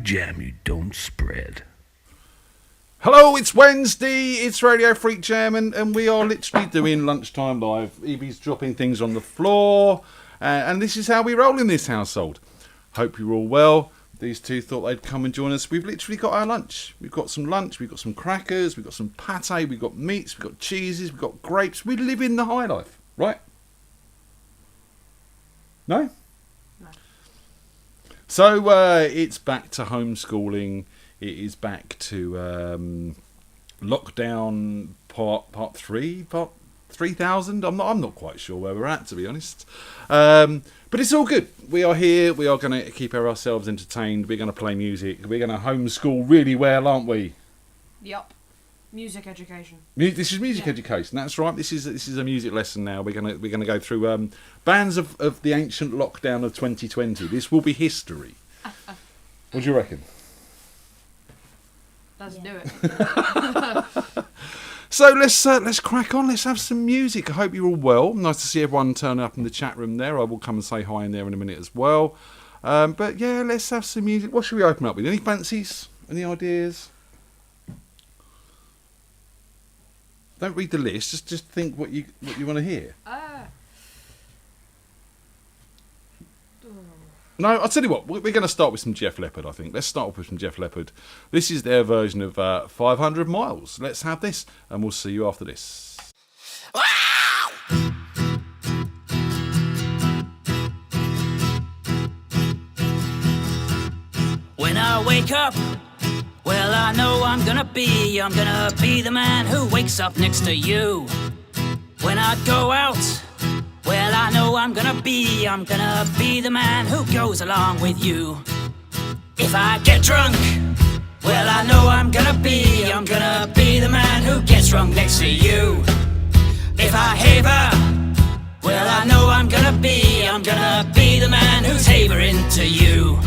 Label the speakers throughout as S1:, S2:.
S1: FreakJam you don't spread.
S2: Hello, it's Wednesday, it's Radio FreakJam, and we are literally doing Lunchtime Live. Evie's dropping things on the floor, and this is how we roll in this household. Hope you're all well. These two thought they'd come and join us. We've literally got our lunch. We've got some lunch, we've got some crackers, we've got some pate, we've got meats, we've got cheeses, we've got grapes. We live in the high life, right? No?
S3: No.
S2: So it's back to homeschooling. It is back to lockdown part 3000. I'm not quite sure where we're at, to be honest. But it's all good. We are here. We are going to keep ourselves entertained. We're going to play music. We're going to homeschool really well, aren't we?
S3: Yup. Music education.
S2: This is music education. That's right. This is a music lesson now. We're gonna go through bands of the ancient lockdown of 2020. This will be history. What do you reckon?
S3: Let's do it.
S2: So let's crack on. Let's have some music. I hope you're all well. Nice to see everyone turning up in the chat room there. I will come and say hi in there in a minute as well. But yeah, let's have some music. What should we open up with? Any fancies? Any ideas? Don't read the list. Just think what you want to hear. No, I'll tell you what. We're going to start with some Def Leppard, I think. Let's start off with some Def Leppard. This is their version of 500 Miles. Let's have this, and we'll see you after this.
S4: When I wake up, well, I know I'm gonna be the man who wakes up next to you. When I go out, well, I know I'm gonna be the man who goes along with you. If I get drunk, well, I know I'm gonna be the man who gets drunk next to you. If I haver, well, I know I'm gonna be the man who's havering to you.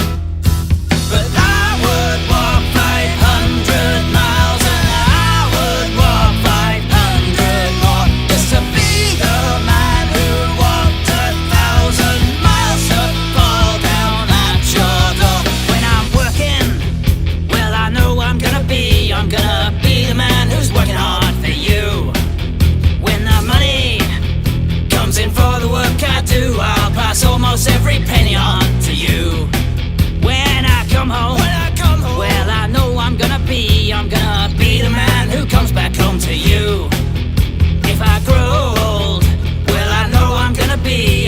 S4: But I would walk 500 miles and I would walk 500 more just to be the man who walked 1,000 miles to fall down at your door. When I'm working, well, I know I'm gonna be the man who's working hard for you. When the money comes in for the work I do, I'll pass almost every penny on to you. When I come home, well, I know I'm gonna be the man who comes back home to you. If I grow old, well, I know I'm gonna be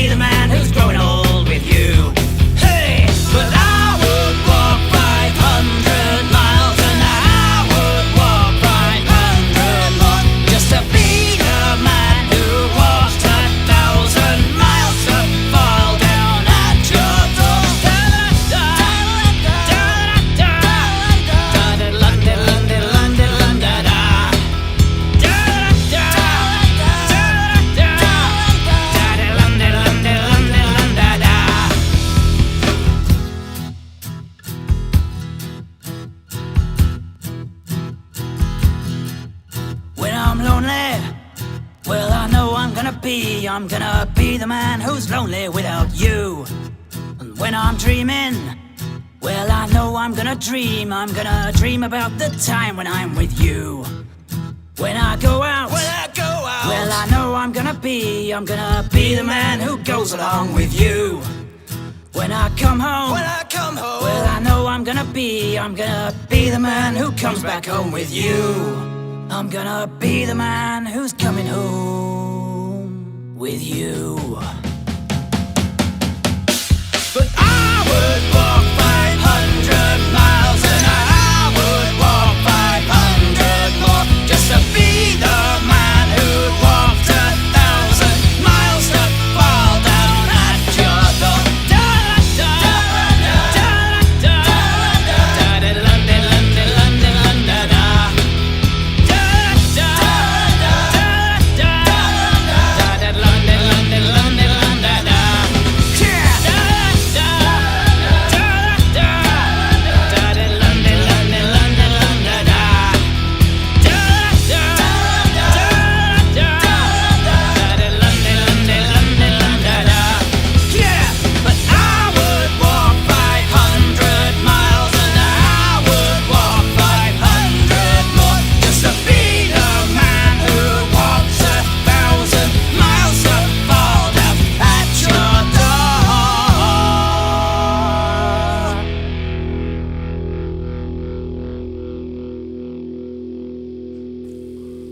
S4: the man who's growing old with you. Hey, but I would walk 500 miles and I would walk 500 more just to be the man who walked 1,000 miles to fall down at your door. When I'm lonely, well, I know I'm gonna be the man who's lonely without you. And when I'm dreaming, well, I know I'm gonna dream about the time when I'm with you. When I go out, well, I know I'm gonna be the man who goes along with you. When I come home, well, I know I'm gonna be the man who comes back home with you. I'm gonna be the man who's coming home with you. But I would walk 500 miles and I would walk 500 more just to be the man who walked 1,000 miles to fall down at your door.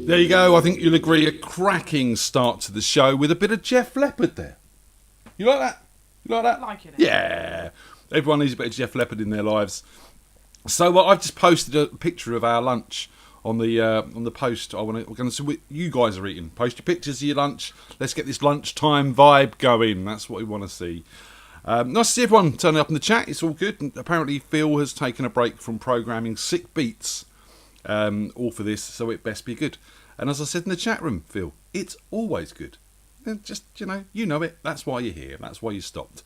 S2: There you go. I think you'll agree, a cracking start to the show with a bit of Jeff Leppard there. You like that? You like that?
S3: Liking it.
S2: Yeah. Everyone needs a bit of Jeff Leppard in their lives. So I've just posted a picture of our lunch on the post. We're going to see what you guys are eating. Post your pictures of your lunch. Let's get this lunchtime vibe going. That's what we want to see. Nice to see everyone turning up in the chat. It's all good. And apparently Phil has taken a break from programming sick beats, all for this, so it best be good. And as I said in the chat room, Phil, it's always good. And just, you know it. That's why you're here. That's why you stopped.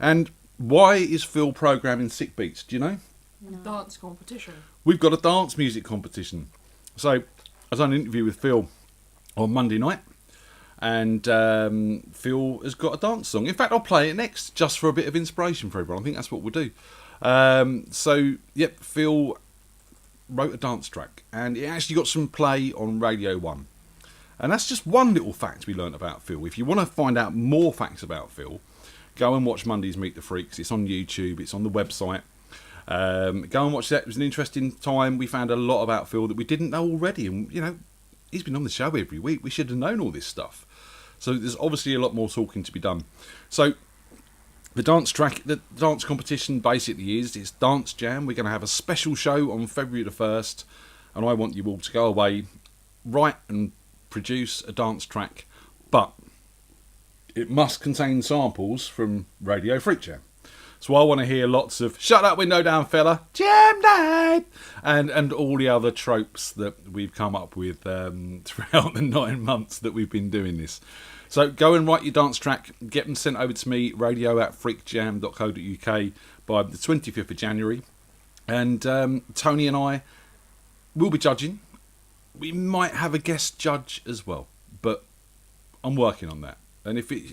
S2: And why is Phil programming sick beats? Do you know?
S3: No. Dance competition.
S2: We've got a dance music competition. So I was on an interview with Phil on Monday night, and Phil has got a dance song. In fact, I'll play it next just for a bit of inspiration for everyone. I think that's what we'll do. Phil wrote a dance track, and it actually got some play on Radio 1. And that's just one little fact we learnt about Phil. If you want to find out more facts about Phil, go and watch Monday's Meet the Freaks. It's on YouTube, it's on the website. Go and watch that. It was an interesting time. We found a lot about Phil that we didn't know already, and he's been on the show every week. We should have known all this stuff. So there's obviously a lot more talking to be done. So the dance competition basically it's Dance Jam. We're going to have a special show on February the 1st, and I want you all to go away, write and produce a dance track, but it must contain samples from Radio FreakJam. So I want to hear lots of "Shut that window down, fella," "Jam night," and all the other tropes that we've come up with throughout the 9 months that we've been doing this. So go and write your dance track, get them sent over to me, radio@freakjam.co.uk by the 25th of January. And Tony and I will be judging. We might have a guest judge as well, but I'm working on that. And if it,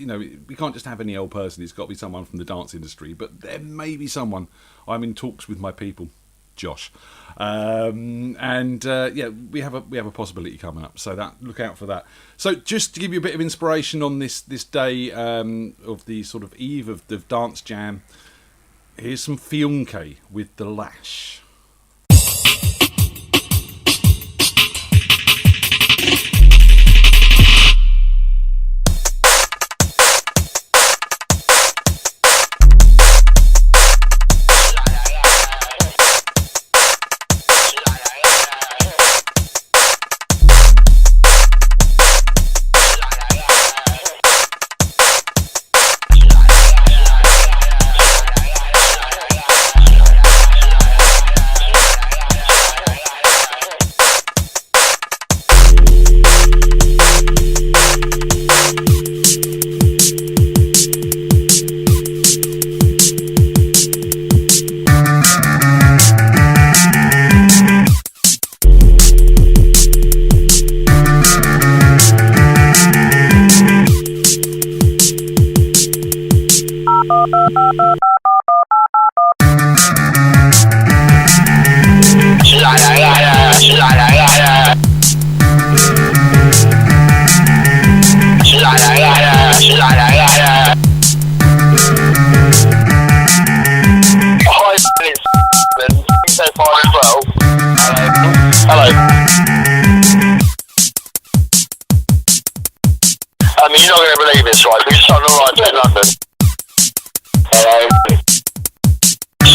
S2: we can't just have any old person. It's got to be someone from the dance industry. But there may be someone. I'm in talks with my people, Josh, we have a possibility coming up. So look out for that. So just to give you a bit of inspiration on this day of the sort of eve of the Dance Jam, here's some Fionke with The Lash.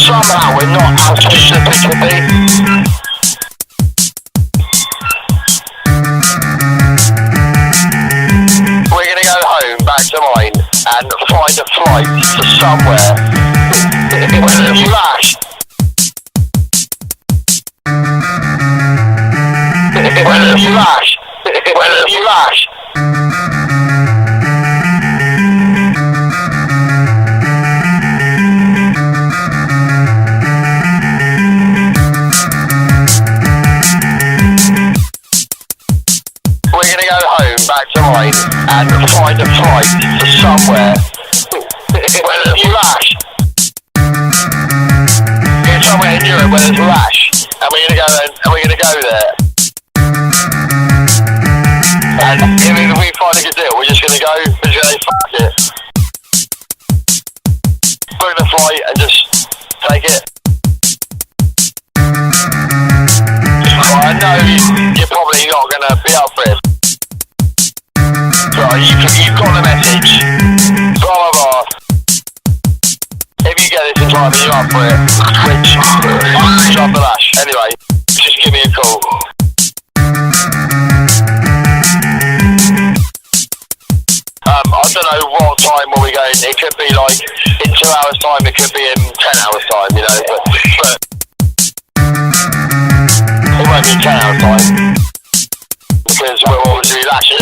S5: Somehow we're not as fish as we could be. We're going to go home, back to mine, and find a flight to somewhere where there's flash. Where there's flash. Where there's flash. Back to mine and find a flight to somewhere where there's flash. Get somewhere in Europe where there's flash, and we're gonna go there. And if we find a good deal, we're just gonna say fuck it, book the flight and just take it. I know you're probably not gonna be up Right, you've got the message. Blah, blah, blah. If you get this in time and you're up for it, Twitch, drop the lash. Anyway, just give me a call. I don't know what time will we go in. It could be like in 2 hours time, it could be in 10 hours time, you know, but it won't be 10 hours time. Because we'll always do that. Give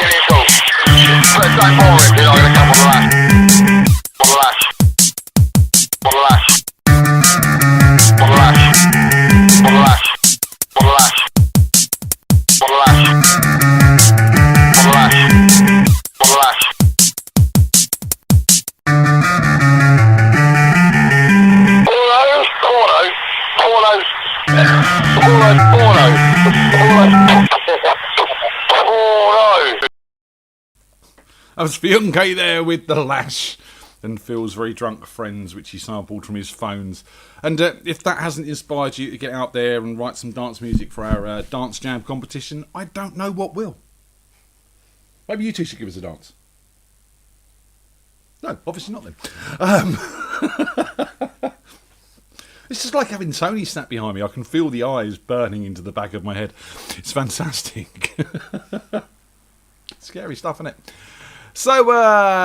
S5: me a call. But don't bore it, I'm going to come on the lash. On the lash. On the lash. On the lash. On the lash. On the lash. On the lash. On the lash. On the lash.
S2: That was Fiunke there with The Lash and Phil's Very Drunk Friends, which he sampled from his phones. And if that hasn't inspired you to get out there and write some dance music for our dance jam competition, I don't know what will. Maybe you two should give us a dance. No, obviously not then. It's just like having Tony sat behind me. I can feel the eyes burning into the back of my head. It's fantastic. Scary stuff, isn't it? So,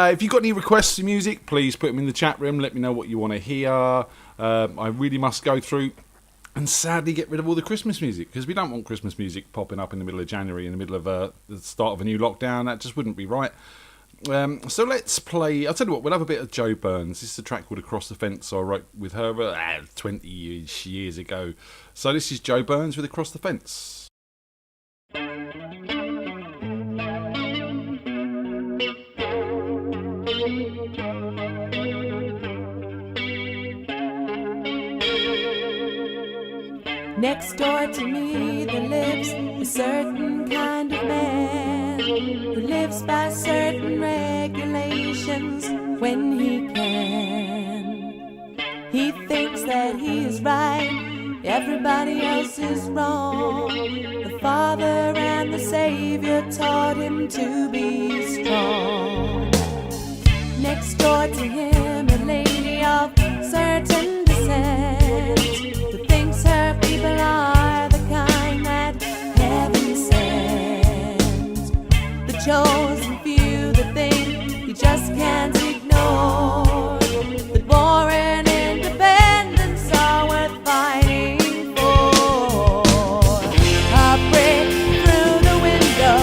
S2: if you've got any requests for music, please put them in the chat room. Let me know what you want to hear. I really must go through and sadly get rid of all the Christmas music, because we don't want Christmas music popping up in the middle of January, in the middle of the start of a new lockdown. That just wouldn't be right. So let's play. I'll tell you what, we'll have a bit of Jo Burns. This is a track called Across the Fence I wrote with her 20 years ago. So this is Jo Burns with Across the Fence.
S6: Next door to me there lives a certain kind of man who lives by certain regulations when he can. He thinks that he is right, everybody else is wrong. The Father and the Savior taught him to be strong. Next door to him a lady of certain descent who thinks her people are the kind that heaven sent. The chosen few that think you just can't ignore, that war and independence are worth fighting for. A break through the window,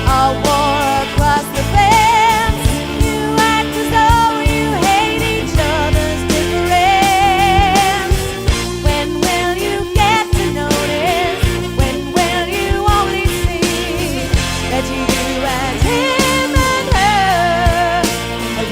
S6: a war across the fence. You act as though you hate each other's difference. When will you get to notice? When will you only see that you and him and her are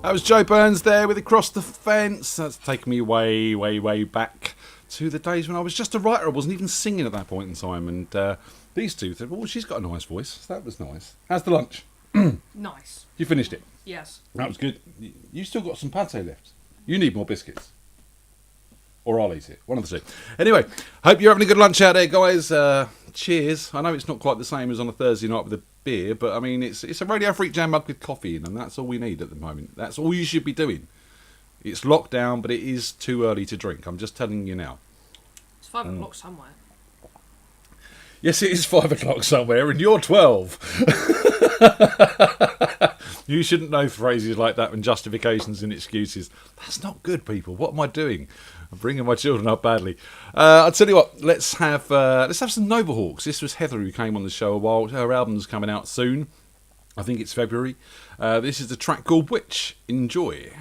S2: That was Joe Burns there with Across the Fence. That's taken me way, way, way back to the days when I was just a writer. I wasn't even singing at that point in time. And these two said, "Oh, she's got a nice voice." That was nice. How's the lunch?
S3: Nice.
S2: You finished it?
S3: Yes.
S2: That was good. You still got some pate left. You need more biscuits. Or I'll eat it. One of the two. Anyway, hope you're having a good lunch out there, guys. Cheers. I know it's not quite the same as on a Thursday night with a beer, but I mean, it's a Radio Freak Jam mug with coffee in, and that's all we need at the moment. That's all you should be doing. It's lockdown, but it is too early to drink. I'm just telling you now.
S3: It's 5 o'clock somewhere.
S2: Yes, it is 5 o'clock somewhere, and you're 12. You shouldn't know phrases like that and justifications and excuses. That's not good, people. What am I doing? I'm bringing my children up badly. I'll tell you what. Let's have some Noblehawks. This was Heather who came on the show a while. Her album's coming out soon. I think it's February. This is the track called Witch. Enjoy.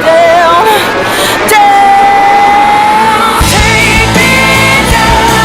S6: Down, down, take me down.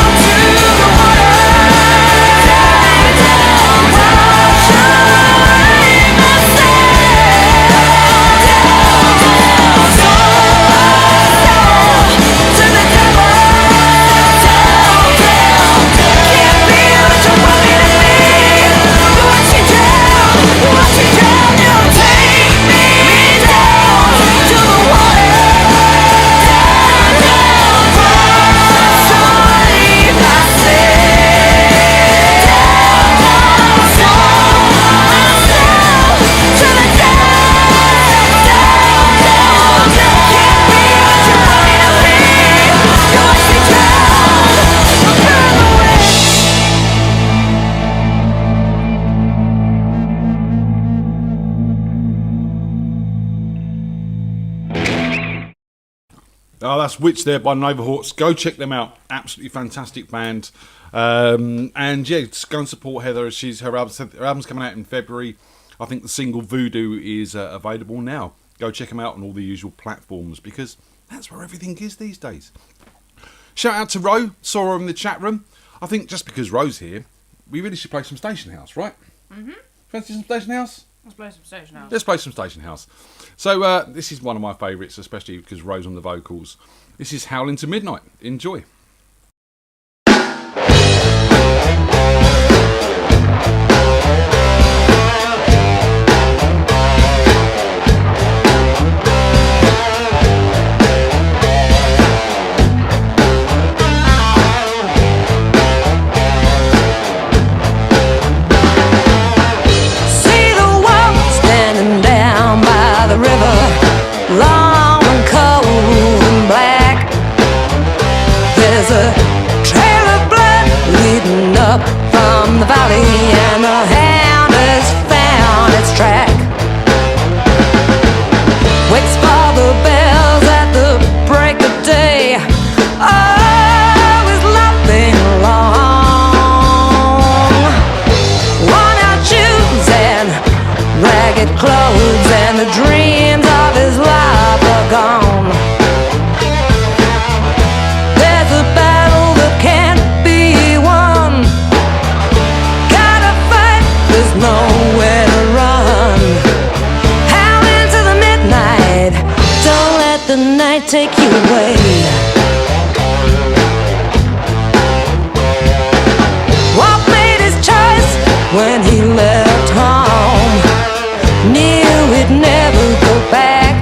S2: Oh, that's Witch there by Novahawks. Go check them out. Absolutely fantastic band. And yeah, just go and support Heather. Her album's coming out in February. I think the single Voodoo is available now. Go check them out on all the usual platforms because that's where everything is these days. Shout out to Ro. Saw her in the chat room. I think just because Ro's here, we really should play some Station House, right? Mm-hmm. Fancy some Station House?
S3: Let's play some Station House.
S2: Let's play some Station House. So this is one of my favourites, especially because Ro's on the vocals. This is Howling to Midnight. Enjoy.
S6: The valley and the hound has found its track. Waits for the bells at the break of day. Oh, is laughing long. Worn out shoes and ragged clothes, and the dreams of his life are gone. There's a battle that can't be won. There's nowhere to run. Howl into the midnight. Don't let the night take you away. Wolf made his choice when he left home. Knew he'd never go back.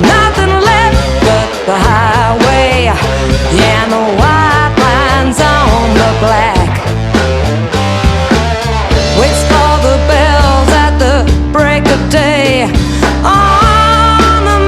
S6: Nothing left but the highway and the white lines on the black. Waits for the bells at the break of day on the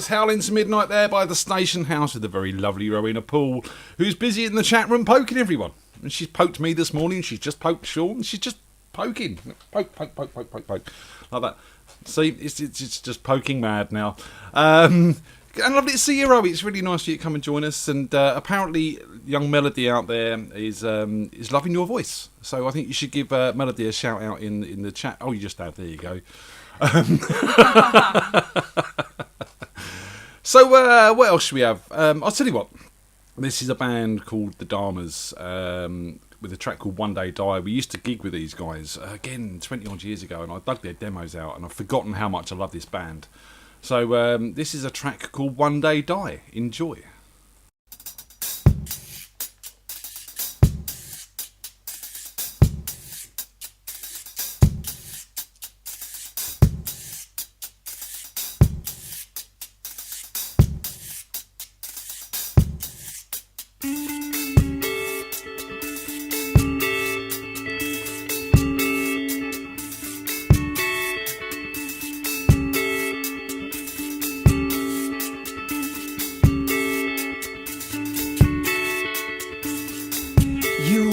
S2: That's Howling to Midnight there by the Station House with the very lovely Rowena Poole, who's busy in the chat room poking everyone. And she's poked me this morning, she's just poked Sean, she's just poking. Poke. Like that. See, it's just poking mad now. And lovely to see you, Rowie. It's really nice for you to come and join us. And apparently, young Melody out there is loving your voice. So I think you should give Melody a shout out in the chat. Oh, you just have. There you go. So what else should we have? I'll tell you what. This is a band called the Dharmas with a track called One Day Die. We used to gig with these guys again 20 odd years ago, and I dug their demos out, and I've forgotten how much I love this band. So this is a track called One Day Die. Enjoy.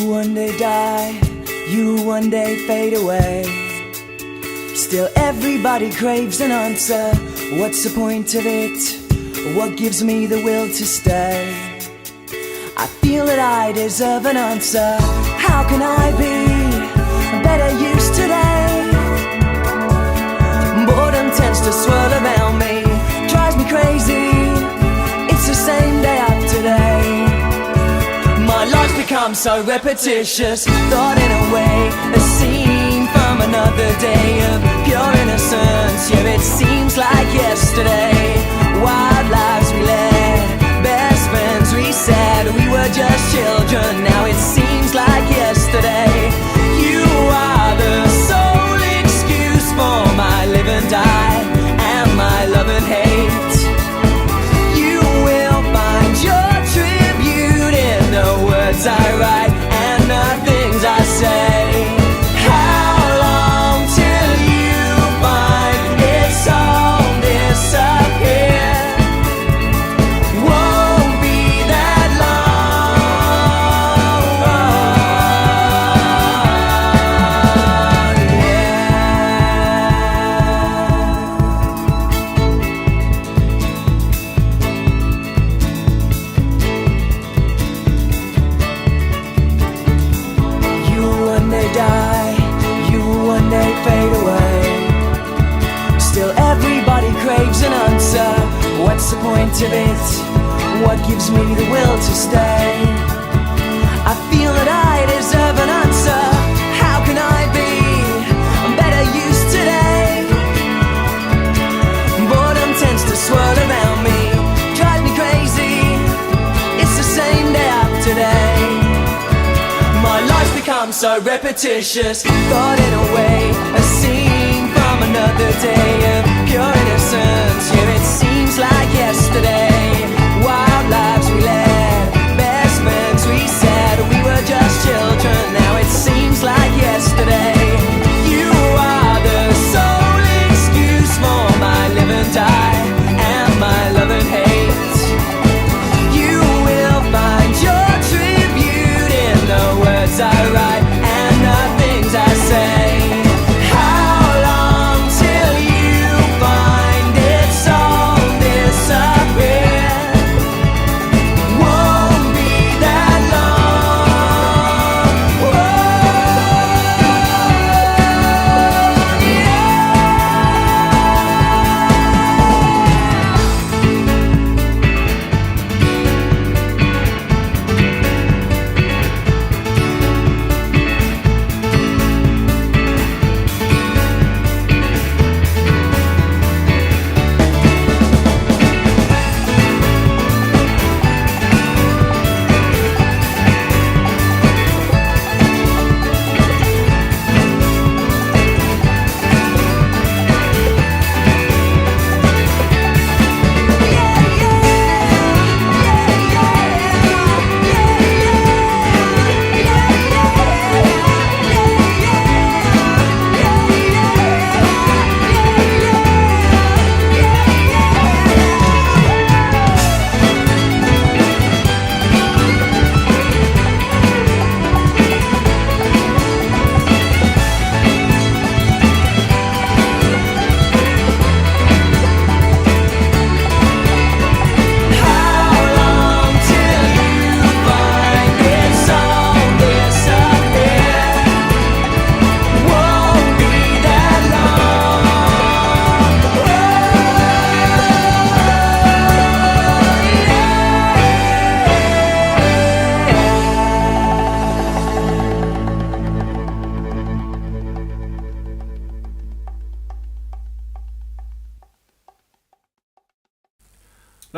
S7: One day die, you one day fade away. Still everybody craves an answer. What's the point of it? What gives me the will to stay? I feel that I deserve an answer. How can I be better used today? Boredom tends to swirl around me, drives me crazy. It's the same day after day. My life's become so repetitious, thought in a way, a scene from another day of pure innocence. Yeah, it seems like yesterday. Wild lives we led, best friends we said we were just children. Now it seems like yesterday. You are the sole excuse for my live and die, and my love and hate. You will find your tribute in the words I write and the things I say. How long till you find it's all disappear? Won't be that long, You one day die, you one day fade away. Still everybody craves an answer. What's the point of it? What gives me the will to stay? I feel that I deserve an answer. How can I be better used today? Boredom tends to swirl around me, drive me crazy. It's the same day after day. My life's become so repetitious, thought in a way, a scene from another day of pure innocence. Yeah, it seems like yesterday. Wild lives we led, best friends we said we were just children. Now it seems like yesterday. You are the sole excuse for my live and die, and my love and hate. You will find your tribute in the words I write and the things I say. How long till you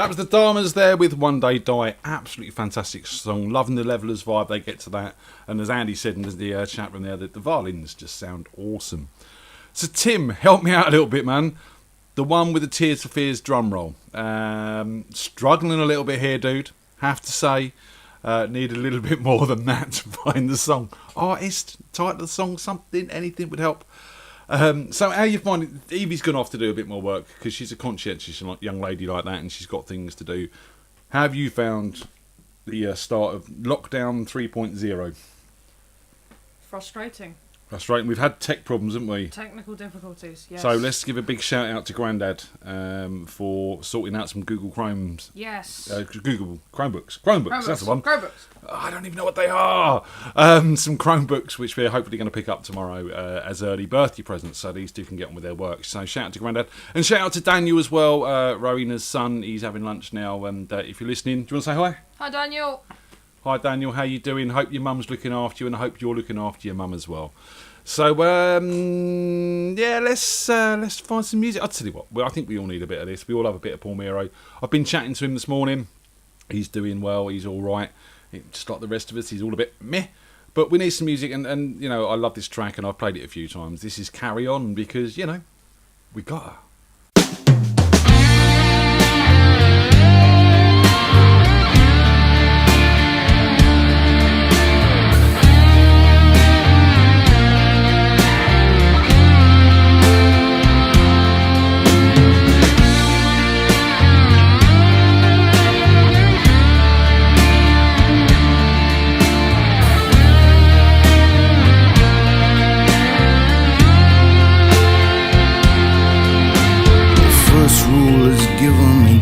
S2: That was the Dharmas there with One Day Die. Absolutely fantastic song. Loving the Levelers vibe they get to that. And as Andy said in the chat room there, the violins just sound awesome. So Tim, help me out a little bit, man. The one with the Tears for Fears drum roll. Struggling a little bit here, dude. Have to say. Need a little bit more than that to find the song. Artist, title of the song, something, anything would help. So how you find it? Evie's gone off to do a bit more work because she's a conscientious young lady like that and she's got things to do. How have you found the start of lockdown 3.0?
S3: Frustrating.
S2: Frustrating. We've had tech problems, haven't we?
S3: Technical difficulties, yes.
S2: So let's give a big shout out to Grandad for sorting out some Google Chromes.
S3: Yes.
S2: Google Chromebooks, that's the one.
S3: Chromebooks.
S2: I don't even know what they are. Some Chromebooks, which we're hopefully going to pick up tomorrow as early birthday presents, so these two can get on with their work. So shout out to Grandad. And shout out to Daniel as well, Rowena's son. He's having lunch now, and if you're listening, do you want to say hi?
S3: Hi, Daniel.
S2: Hi, Daniel. How you doing? Hope your mum's looking after you, and I hope you're looking after your mum as well. So, yeah, let's find some music. I'll tell you what, I think we all need a bit of this. We all have a bit of Paul Miro. I've been chatting to him this morning. He's doing well. He's all right. Just like the rest of us, he's all a bit meh. But we need some music, and you know, I love this track, and I've played it a few times. This is Carry On, because, you know, we got her.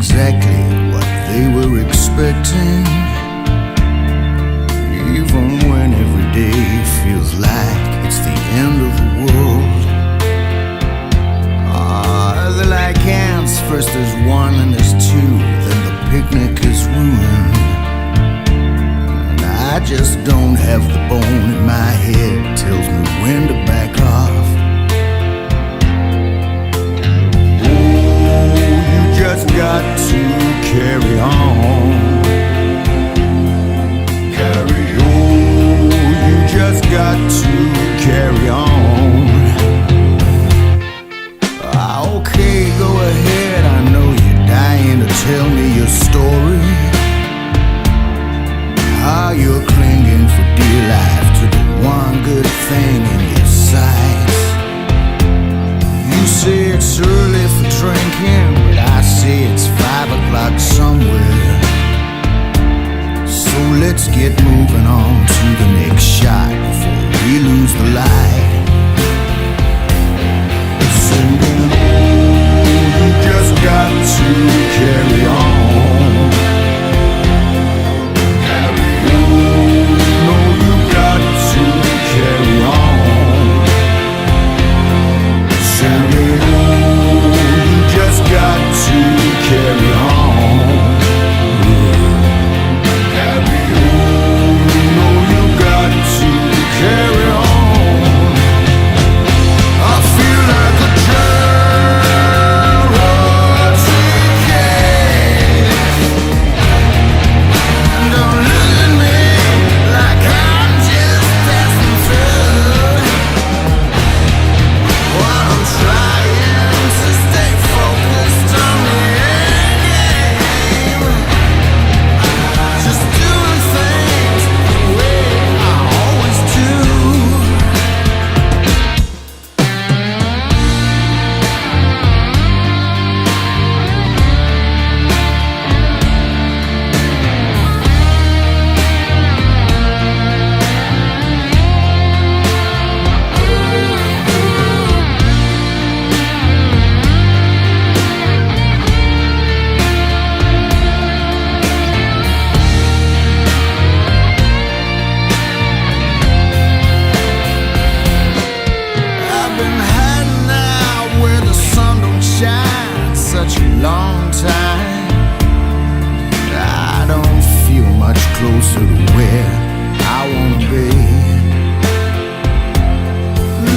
S8: Exactly what they were expecting, even when every day feels like it's the end of the world. They're like ants, first there's one and there's two, then the picnic is ruined. And I just don't have the bone in my head, tells me when to back off. Just got to carry on. Carry on. You just got to carry on. Okay, go ahead. I know you're dying to tell me your story. How you're clinging for dear life to the one good thing in your sight. You say it's early for drinking, but I say it's 5 o'clock somewhere. So let's get moving on to the next shot before we lose the light. Singing, oh, you just got to carry on. Carry on. No, you got to carry on. Singing, oh, you just got to carry on. Carry on. No, you got to carry on. I feel like a railroad ticket. Don't look at me like I'm just passing through. While I'm trying to stay focused on the end game, just doing things the way I always do. I've been hiding out where the sun don't shine such a long time. I don't feel much closer to where I wanna be.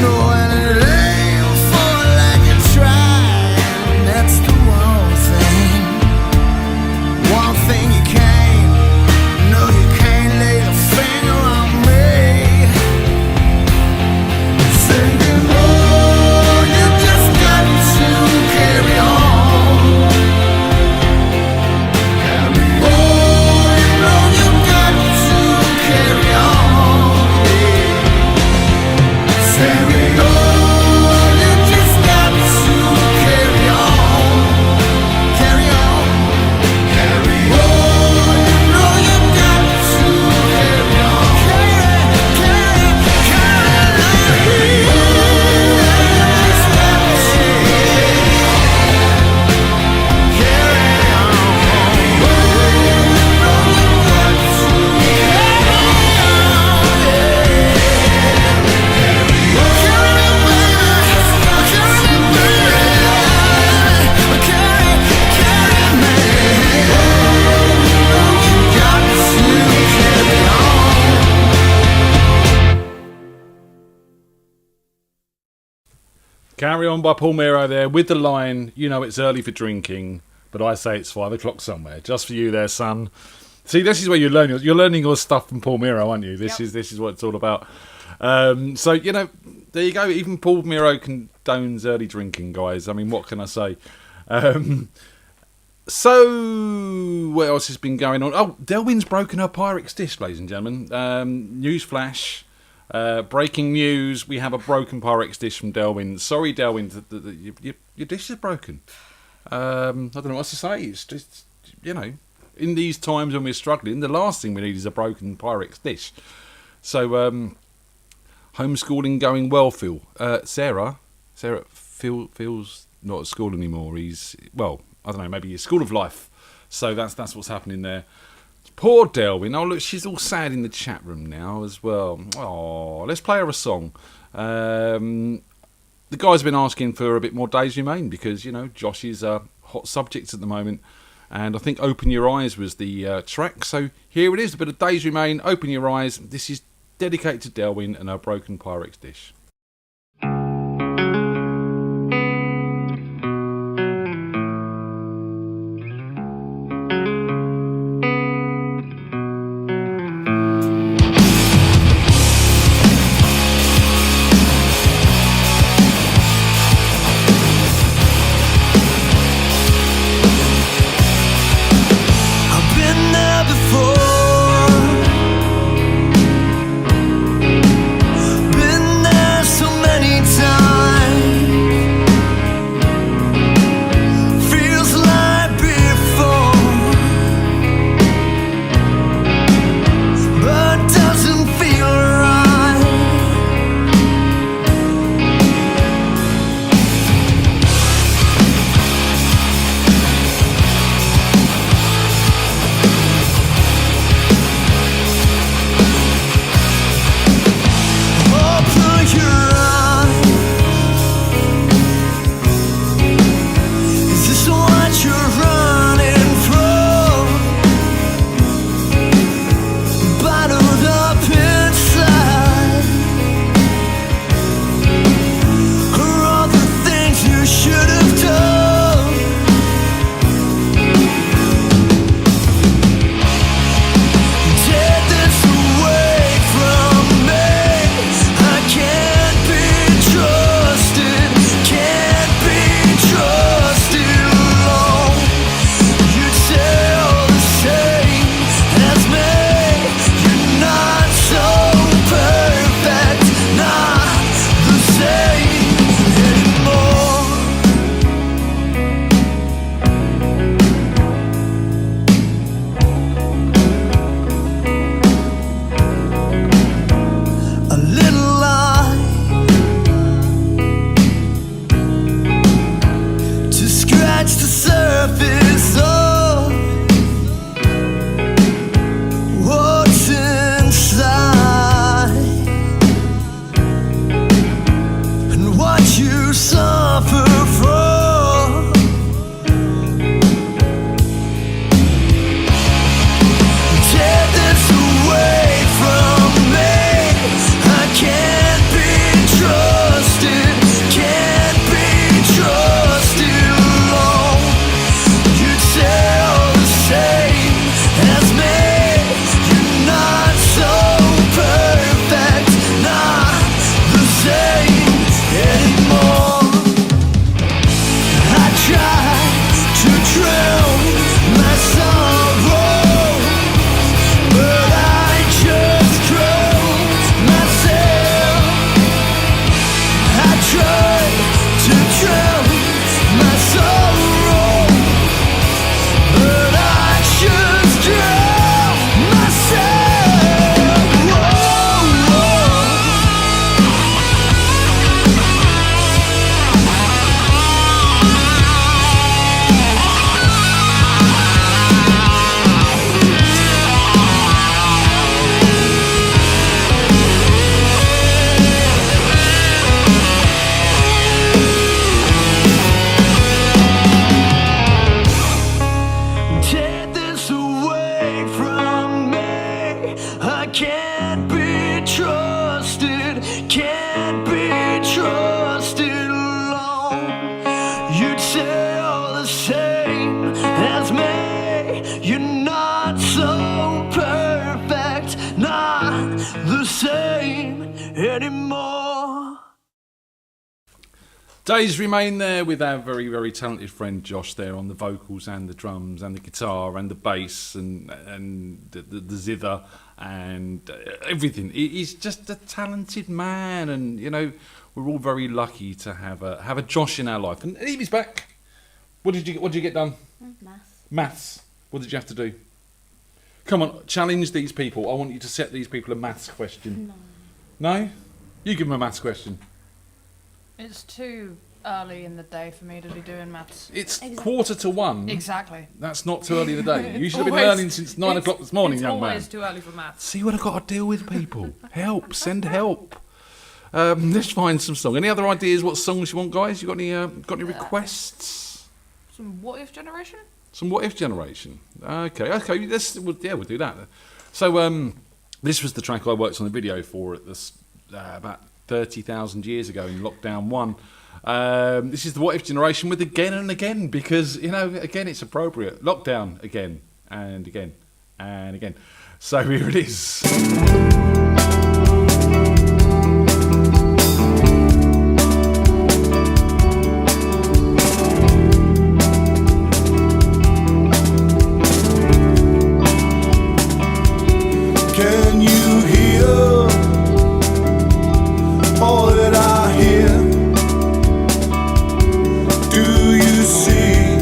S8: No, and it ain't for like you tried. That's the one thing.
S2: Carry On by Paul Miro there with the line, you know it's early for drinking, but I say it's 5 o'clock somewhere. Just for you there, son. See, this is where you're learning your stuff from Paul Miro, aren't you? This is what it's all about. So, you know, there you go. Even Paul Miro condones early drinking, guys. I mean, what can I say? So, what else has been going on? Oh, Delwyn's broken her Pyrex dish, ladies and gentlemen. News flash. Breaking news. We have a broken Pyrex dish from Delwyn. Sorry, Delwyn, your dish is broken. I don't know what to say. It's just, you know, in these times when we're struggling, the last thing we need is a broken Pyrex dish. So, homeschooling going well, Phil. Sarah feels not at school anymore. He's, well, I don't know, maybe a school of life. So that's what's happening there. Poor Delwyn. Oh, look, she's all sad in the chat room now as well. Oh, let's play her a song. The guys have been asking for a bit more Days Remain because, you know, Josh is a hot subject at the moment. And I think Open Your Eyes was the track. So here it is, a bit of Days Remain, Open Your Eyes. This is dedicated to Delwyn and her broken Pyrex dish.
S7: Been there same anymore.
S2: Days remain there with our very, very talented friend Josh there on the vocals and the drums and the guitar and the bass and the zither and everything. He's just a talented man, and you know we're all very lucky to have a Josh in our life. And Evie's back. What did you get done? Maths. What did you have to do? Come on, challenge these people. I want you to set these people a maths question. No? You give them a maths question.
S3: It's too early in the day for me to be doing maths.
S2: It's 1:45.
S3: Exactly.
S2: That's not too early in the day. You should have been
S3: Always.
S2: learning since 9 o'clock this morning, young man.
S3: It's always too early for maths.
S2: See what I've got to deal with, people. Help. Send help. Let's find some song. Any other ideas what songs you want, guys? You got any requests?
S3: Some What If Generation?
S2: Some What If Generation. Okay. We'll do that. So this was the track I worked on the video for at this about 30,000 years ago in Lockdown 1. This is the What If Generation with Again and Again, because, you know, again, it's appropriate. Lockdown again and again and again. So here it is.
S8: Can you hear all that I hear? Do you see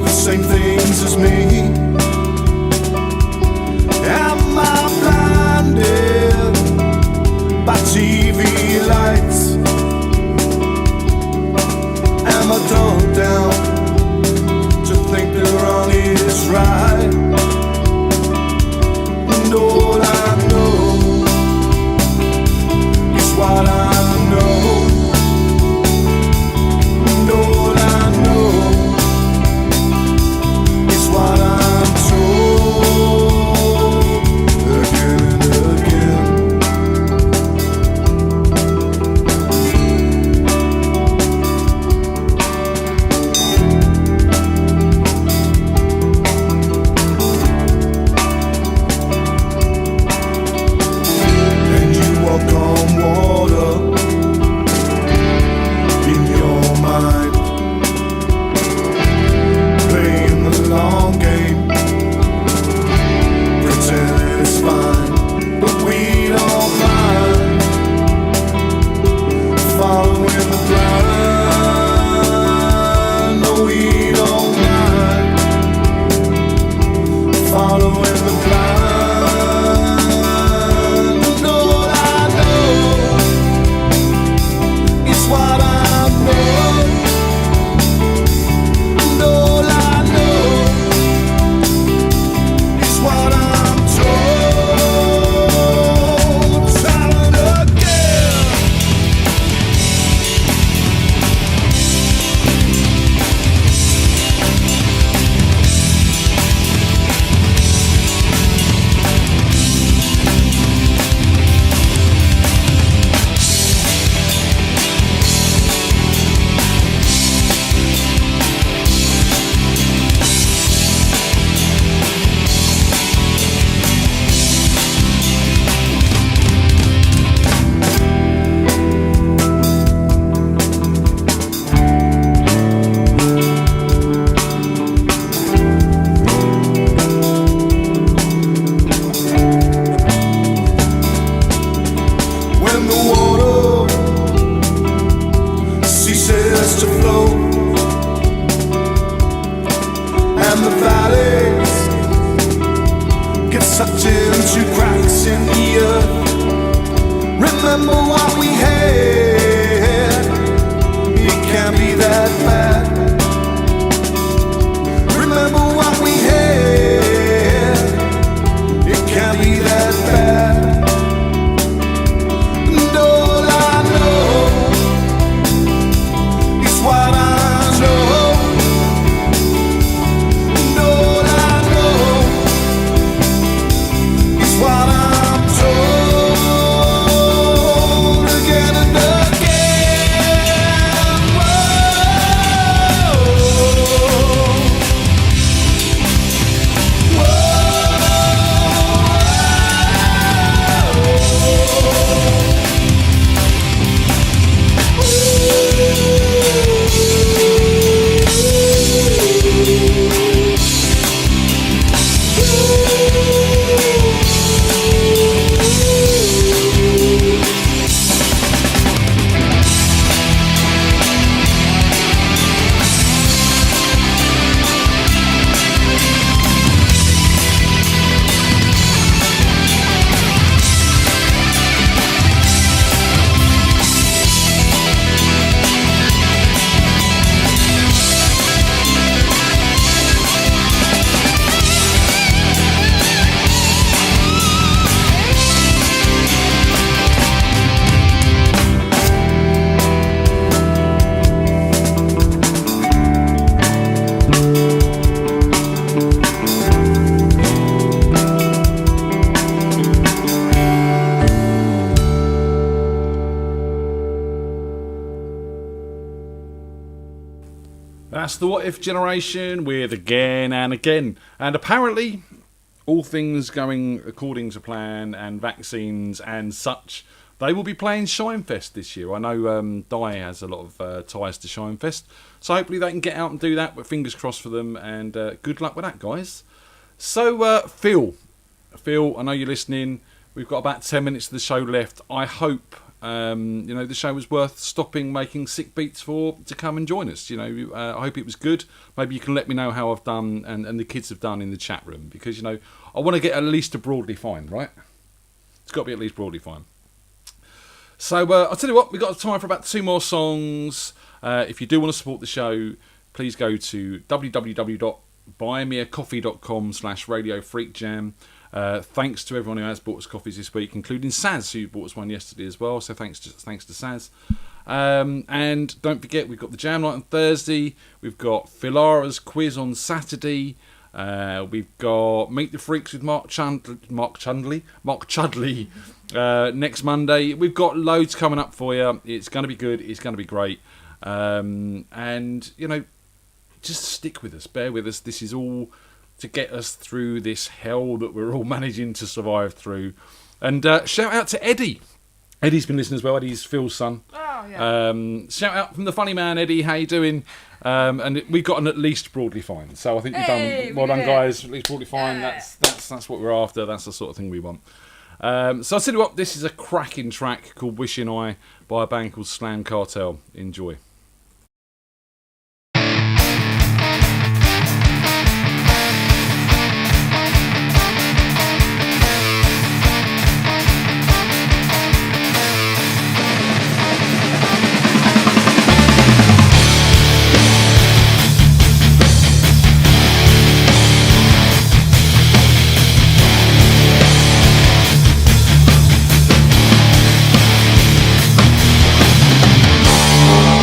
S8: the same things as me? Am I blinded by TV lights? Am I dulled down to think that wrong is right? And all I know is what I know. And all I know is what I'm told again and again. And you walk on water in your mind, playing the long game, pretending it's fine, but we don't mind following the blind. No, we don't mind following the blind. And all I know is what I know. And all I know is what I'm told. Time and again. When the water ceases to flow and the valleys get sucked into cracks in the earth, remember what we had. It can't be that bad. Remember what we had. It can't be that bad. And all I know is what I know. And all I know is what I'm told.
S2: That's the What If Generation with Again and Again. And apparently, all things going according to plan and vaccines and such, they will be playing Shinefest this year. I know Di has a lot of ties to Shinefest, so hopefully they can get out and do that, but fingers crossed for them, and good luck with that, guys. So, Phil, I know you're listening. We've got about 10 minutes of the show left. I hope the show was worth stopping making sick beats for to come and join us. I hope it was good. Maybe you can let me know how I've done and the kids have done in the chat room, because I want to get at least a broadly fine, right? It's got to be at least broadly fine. So I'll tell you what, we've got time for about 2 more songs. If you do want to support the show, please go to www.buymeacoffee.com/Radio FreakJam. Thanks to everyone who has bought us coffees this week, including Saz, who bought us one yesterday as well. So thanks to Saz. And don't forget, we've got the Jam Night on Thursday. We've got Philara's quiz on Saturday. We've got Meet the Freaks with Mark Chudley next Monday. We've got loads coming up for you. It's going to be good. It's going to be great. And just stick with us. Bear with us. This is all to get us through this hell that we're all managing to survive through. And shout out to Eddie. Eddie's been listening as well. Eddie's Phil's son.
S3: Oh, yeah.
S2: Shout out from the funny man, Eddie. How you doing? And we've got an at least broadly fine. So I think we've done well done, guys. At least broadly fine.
S3: Yeah.
S2: That's what we're after. That's the sort of thing we want. So I'll tell you what. This is a cracking track called "Wishing I" by a band called Slam Cartel. Enjoy.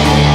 S5: Wishing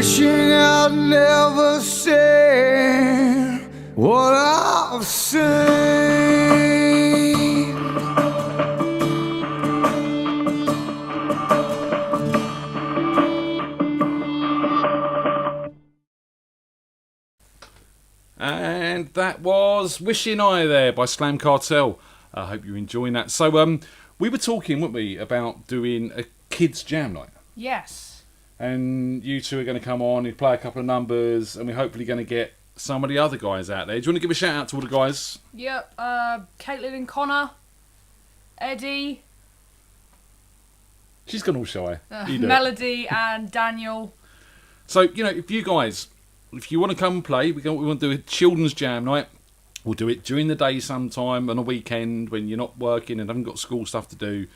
S8: wishing I'd never say what I've seen.
S2: And that was Wishing I there by Slam Cartel. I hope you're enjoying that. So we were talking, weren't we, about doing a kids jam night.
S3: Yes.
S2: And you two are going to come on and play a couple of numbers, and we're hopefully going to get some of the other guys out there. Do you want to give a shout out to all the guys?
S3: Yep. Caitlin and Connor, Eddie,
S2: She's gone all shy. You do it.
S3: Melody and Daniel.
S2: So, you know, if you guys, if you want to come and play, we want to do a children's jam night. We'll do it during the day sometime on a weekend when you're not working and haven't got school stuff to do.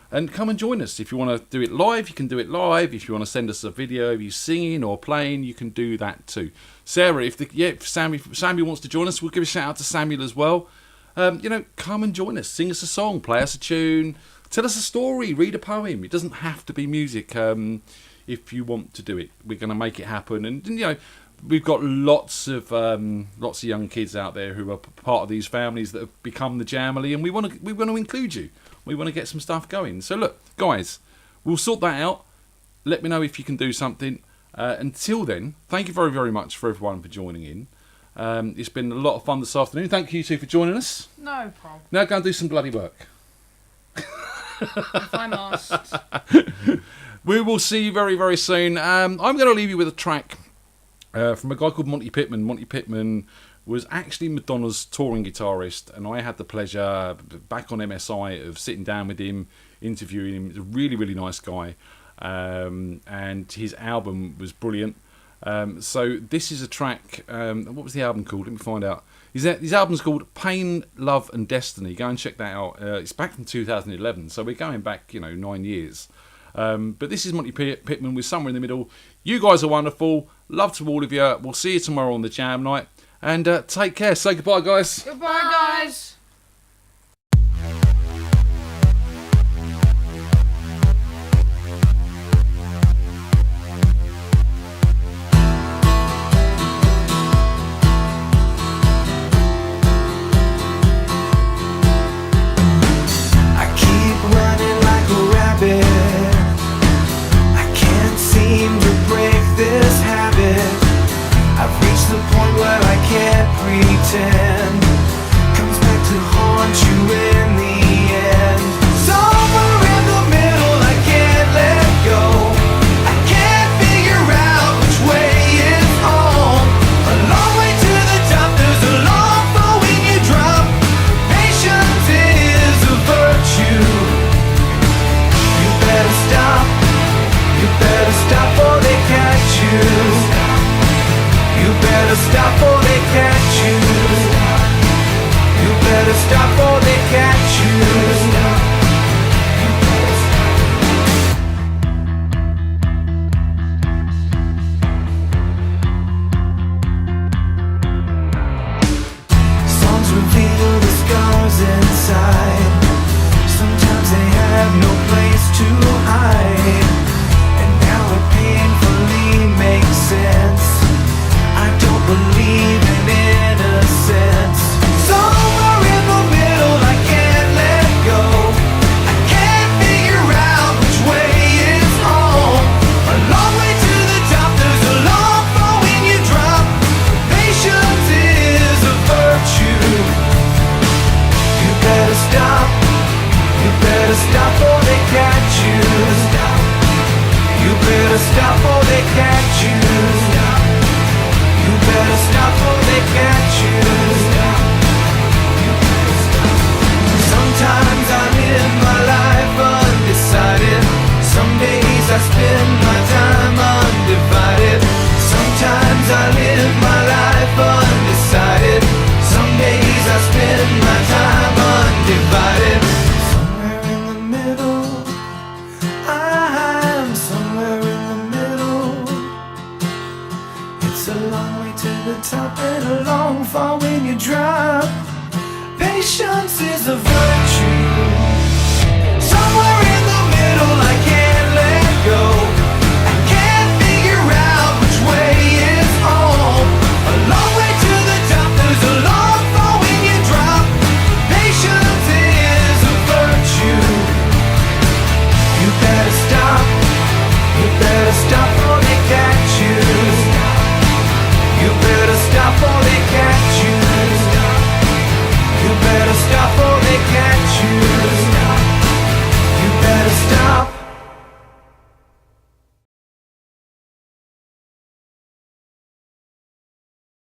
S2: And come and join us. If you want to do it live, you can do it live. If you want to send us a video of you singing or playing, you can do that too. Sarah, if Sammy wants to join us, we'll give a shout out to Samuel as well. You know, come and join us. Sing us a song, play us a tune, tell us a story, read a poem. It doesn't have to be music. If you want to do it, we're going to make it happen. And you know, we've got lots of young kids out there who are part of these families that have become the Jamily, and we want to include you. We want to get some stuff going. So look, guys, we'll sort that out. Let me know if you can do something. Until then, thank you very, very much for everyone for joining in. It's been a lot of fun this afternoon. Thank you two for joining us.
S3: No problem.
S2: Now go and do some bloody work.
S3: If I must.
S2: We will see you very, very soon. I'm going to leave you with a track from a guy called Monty Pittman. Monty Pittman was actually Madonna's touring guitarist, and I had the pleasure back on MSI of sitting down with him, interviewing him. He's a really, really nice guy, and his album was brilliant. So this is a track. What was the album called? Let me find out. His album's called Pain, Love and Destiny. Go and check that out. It's back from 2011, so we're going back 9 years. But this is Monty Pittman with Somewhere in the Middle. You guys are wonderful. Love to all of you. We'll see you tomorrow on the Jam Night. And take care. Say goodbye, guys.
S3: Goodbye, guys.
S7: I keep running like a rabbit. I can't seem to break this habit. I've reached the point where I can't pretend. Comes back to haunt you in the end. Somewhere in the middle I can't let go. I can't figure out which way is home. A long way to the top, there's a long fall when you drop. Patience is a virtue. You better stop. You better stop or they catch you. You better stop or they catch you. You better stop or they catch you. Songs reveal the scars inside. Sometimes they have no place to hide. And now it painfully makes sense. I don't believe in innocence. Somewhere in the middle I can't let go. I can't figure out which way is home. A long way to the top, there's a long fall when you drop. Patience is a virtue. You better stop. You better stop or they catch you. You better stop or they catch you. You better stop or they catch you. Sometimes I live my life undecided. Some days I spend my time undivided. Sometimes I live my life undecided. Some days I spend my time undivided. Somewhere in the middle, I'm somewhere in the middle. It's a long way to the top and a long fall when you drop. Patience is a virtue.